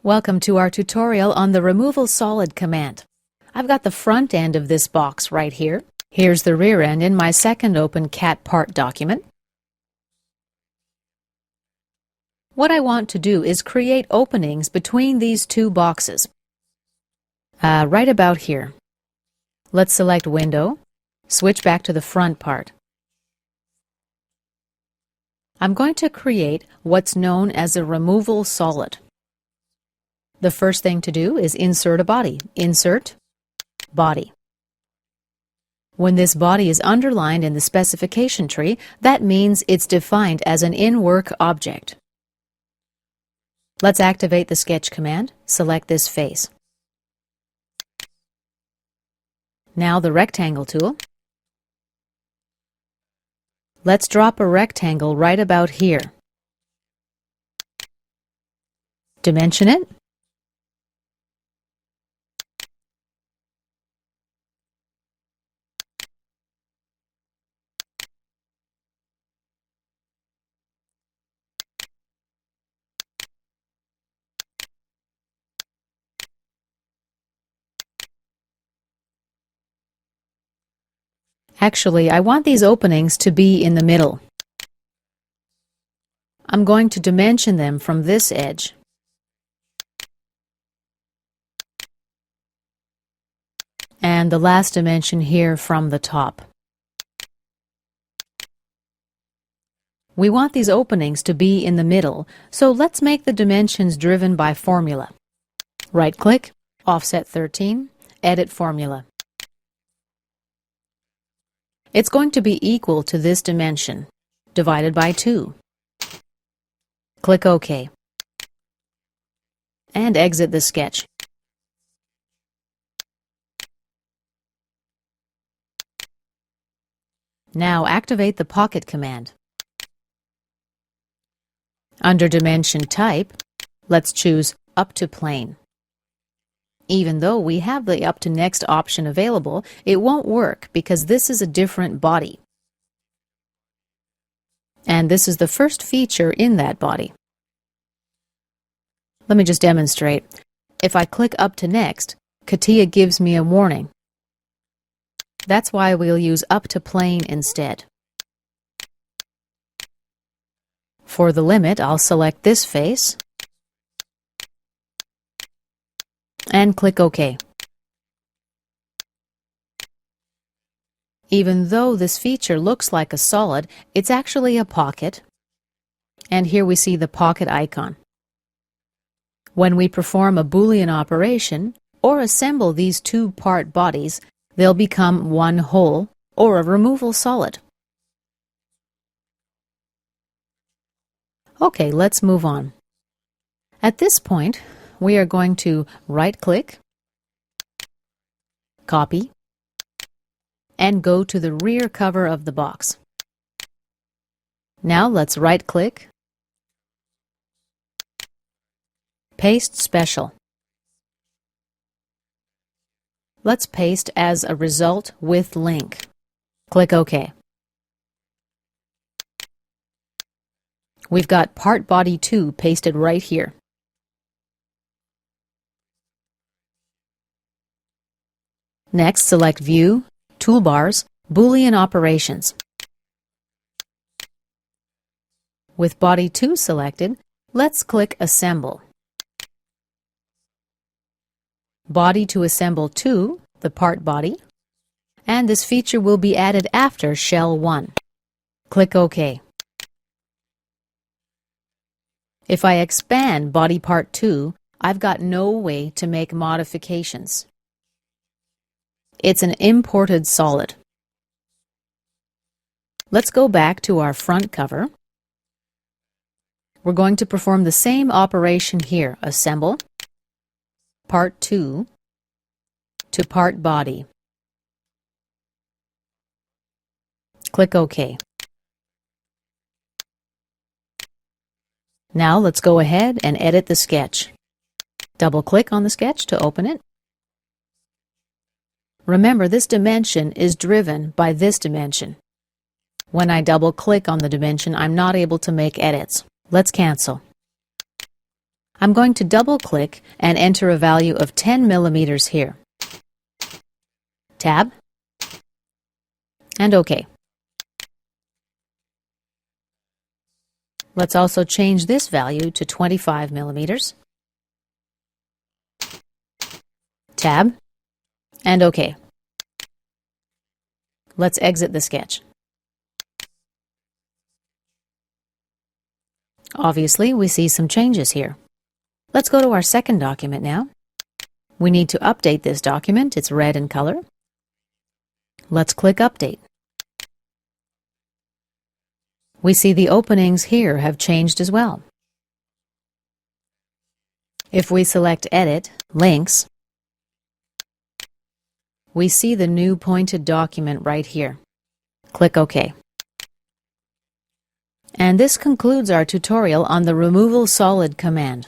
Welcome to our tutorial on the Removal Solid command. I've got the front end of this box right here. Here's the rear end in my second open CAT part document. What I want to do is create openings between these two boxes. Right about here. Let's select Window, switch back to the front part. I'm going to create what's known as a removal solid. The first thing to do is insert a body. Insert, Body. When this body is underlined in the specification tree, that means it's defined as an in-work object. Let's activate the Sketch command. Select this face. Now the Rectangle tool. Let's drop a rectangle right about here. Dimension it. Actually, I want these openings to be in the middle. I'm going to dimension them from this edge. And the last dimension here from the top. We want these openings to be in the middle, so let's make the dimensions driven by formula. Right-click, Offset 13, Edit Formula. It's going to be equal to this dimension, divided by 2. Click OK. And exit the sketch. Now activate the Pocket command. Under Dimension Type, let's choose Up to Plane. Even though we have the Up to Next option available, it won't work because this is a different body. And this is the first feature in that body. Let me just demonstrate. If I click Up to Next, CATIA gives me a warning. That's why we'll use Up to Plane instead. For the limit, I'll select this face and click OK. Even though this feature looks like a solid, it's actually a pocket. And here we see the pocket icon. When we perform a Boolean operation or assemble these two-part bodies, they'll become one whole or a removal solid. Okay, let's move on. At this point, we are going to right-click, copy, and go to the rear cover of the box. Now let's right-click, paste special. Let's paste as a result with link. Click OK. We've got part body 2 pasted right here. Next, select View, Toolbars, Boolean Operations. With Body 2 selected, let's click Assemble. Body to assemble 2, the part body, and this feature will be added after Shell 1. Click OK. If I expand Body Part 2, I've got no way to make modifications. It's an imported solid. Let's go back to our front cover. We're going to perform the same operation here. Assemble Part 2 to Part Body. Click OK. Now let's go ahead and edit the sketch. Double-click on the sketch to open it. Remember, this dimension is driven by this dimension. When I double-click on the dimension, I'm not able to make edits. Let's cancel. I'm going to double-click and enter a value of 10 millimeters here. Tab, and OK. Let's also change this value to 25 millimeters. Tab, and OK. Let's exit the sketch. Obviously, we see some changes here. Let's go to our second document now. We need to update this document. It's red in color. Let's click Update. We see the openings here have changed as well. If we select Edit, Links, we see the new pointed document right here. Click OK. And this concludes our tutorial on the Removal Solid command.